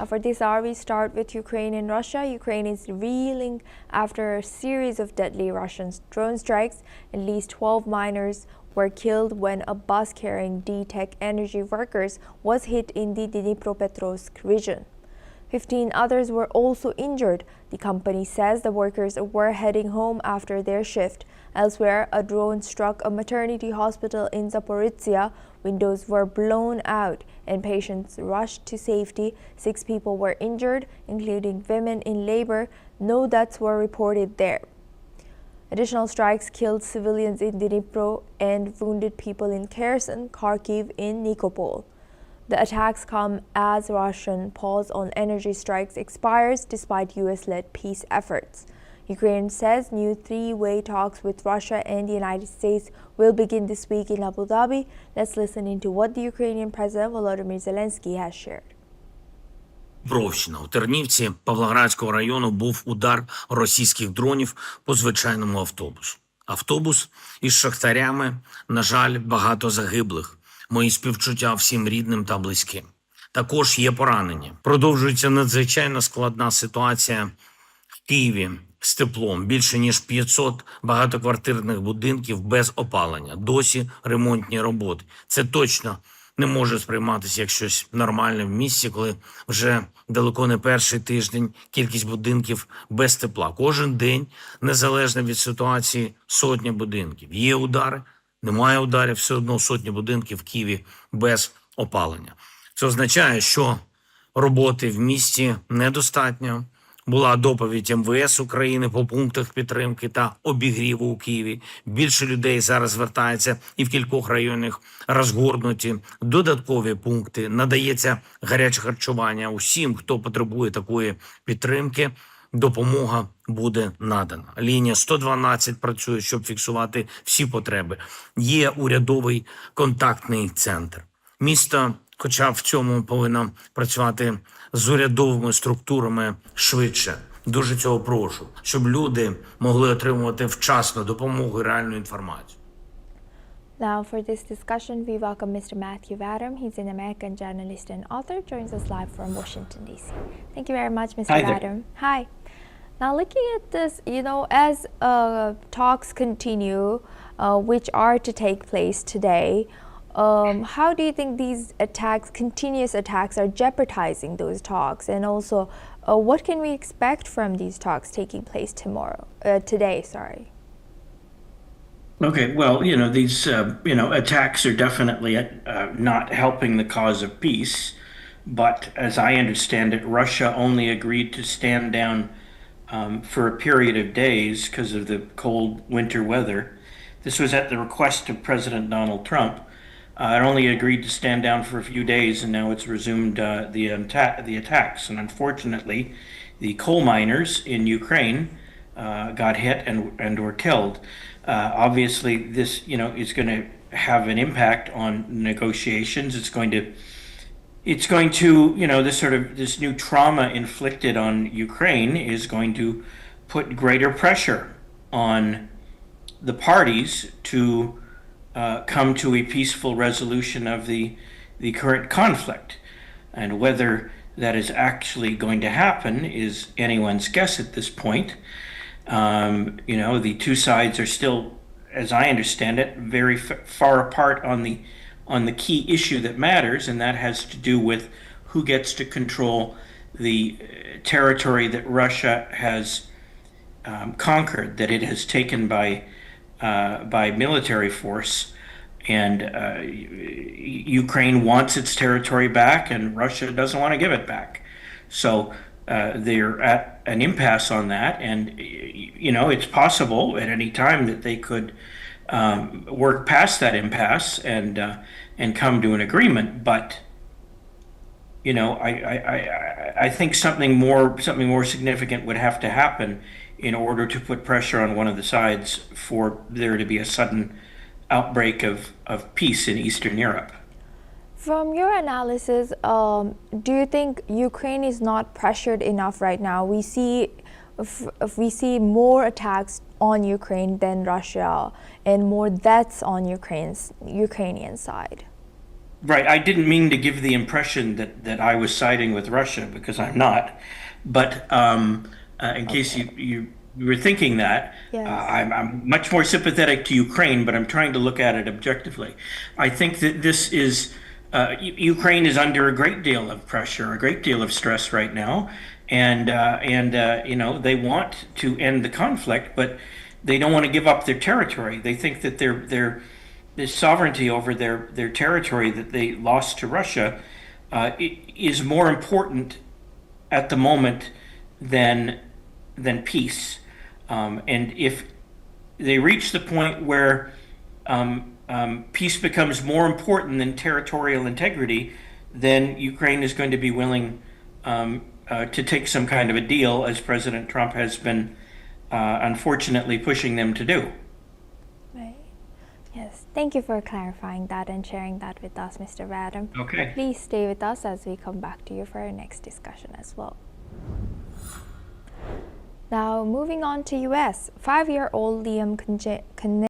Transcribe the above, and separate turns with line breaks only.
For this hour, we start with Ukraine and Russia. Ukraine is reeling after a series of deadly Russian drone strikes. At least 12 miners were killed when a bus carrying D-Tech energy workers was hit in the Dnipropetrovsk region. 15 others were also injured. The company says the workers were heading home after their shift. Elsewhere, a drone struck a maternity hospital in Zaporizhia. Windows were blown out and patients rushed to safety. 6 people were injured, including women in labor. No deaths were reported there. Additional strikes killed civilians in Dnipro and wounded people in Kherson, Kharkiv, and Nikopol. The attacks come as Russian pause on energy strikes expires despite US-led peace efforts. Ukraine says new three-way talks with Russia and the United States will begin this week in Abu Dhabi. Let's listen into what the Ukrainian President Volodymyr Zelenskiy has shared.
Дніпровщина. У Тернівці Павлоградського району був удар російських дронів по звичайному автобусу. Автобус із шахтарями, на жаль, багато загиблих. Мої співчуття всім рідним та близьким. Також є поранені. Продовжується надзвичайно складна ситуація в Києві з теплом. Більше ніж 500 багатоквартирних будинків без опалення. Досі ремонтні роботи. Це точно не може сприйматися як щось нормальне в місті, коли вже далеко не перший тиждень кількість будинків без тепла. Кожен день, незалежно від ситуації, сотня будинків. Є удари, немає ударів, все одно сотні будинків в Києві без опалення. Це означає, що роботи в місті недостатньо. Була доповідь МВС України по пунктах підтримки та обігріву у Києві. Більше людей зараз звертається і в кількох районах розгорнуті додаткові пункти. Надається гаряче харчування усім, хто потребує такої підтримки. Допомога буде надана. Лінія 112 працює, щоб фіксувати всі потреби. Є урядовий контактний центр. Місто, хоча в цьому повинно працювати з урядовими структурами швидше. Дуже цього прошу, щоб люди могли отримувати вчасно допомогу і реальну інформацію.
Now, for this discussion, we welcome Mr. Matthew Adam. He's an American journalist and author, joins us live from Washington, D.C. Thank you very much, Mr. Adam. Hi. Now, looking at this, as talks continue, which are to take place today, how do you think these attacks, continuous attacks, are jeopardizing those talks? And also, what can we expect from these talks taking place today?
Okay, well, these, attacks are definitely not helping the cause of peace. But as I understand it, Russia only agreed to stand down for a period of days because of the cold winter weather. This was at the request of President Donald Trump. It only agreed to stand down for a few days, and now it's resumed the attacks. And unfortunately, the coal miners in Ukraine got hit and were killed. Obviously, this is going to have an impact on negotiations. It's going to this new trauma inflicted on Ukraine is going to put greater pressure on the parties to come to a peaceful resolution of the current conflict. And whether that is actually going to happen is anyone's guess at this point. The two sides are still, as I understand it, very far apart on the key issue that matters, and that has to do with who gets to control the territory that Russia has conquered, that it has taken by military force. And Ukraine wants its territory back, and Russia doesn't want to give it back. So they're at an impasse on that, and it's possible at any time that they could work past that impasse and come to an agreement. But I think something more significant would have to happen in order to put pressure on one of the sides for there to be a sudden outbreak of peace in Eastern Europe.
From your analysis, do you think Ukraine is not pressured enough right now? We see more attacks on Ukraine than Russia and more deaths on Ukrainian side.
Right. I didn't mean to give the impression that I was siding with Russia because I'm not. But in case you were thinking that,
Yes.
I'm much more sympathetic to Ukraine, but I'm trying to look at it objectively. I think that this is Ukraine is under a great deal of pressure, a great deal of stress right now, and you know they want to end the conflict, but they don't want to give up their territory. They think that their sovereignty over their territory that they lost to Russia is more important at the moment than peace. And if they reach the point where peace becomes more important than territorial integrity, then Ukraine is going to be willing to take some kind of a deal, as President Trump has been unfortunately pushing them to do.
Right. Yes. Thank you for clarifying that and sharing that with us, Mr. Radam.
Okay.
Please stay with us as we come back to you for our next discussion as well. Now, moving on to U.S., 5-year-old Liam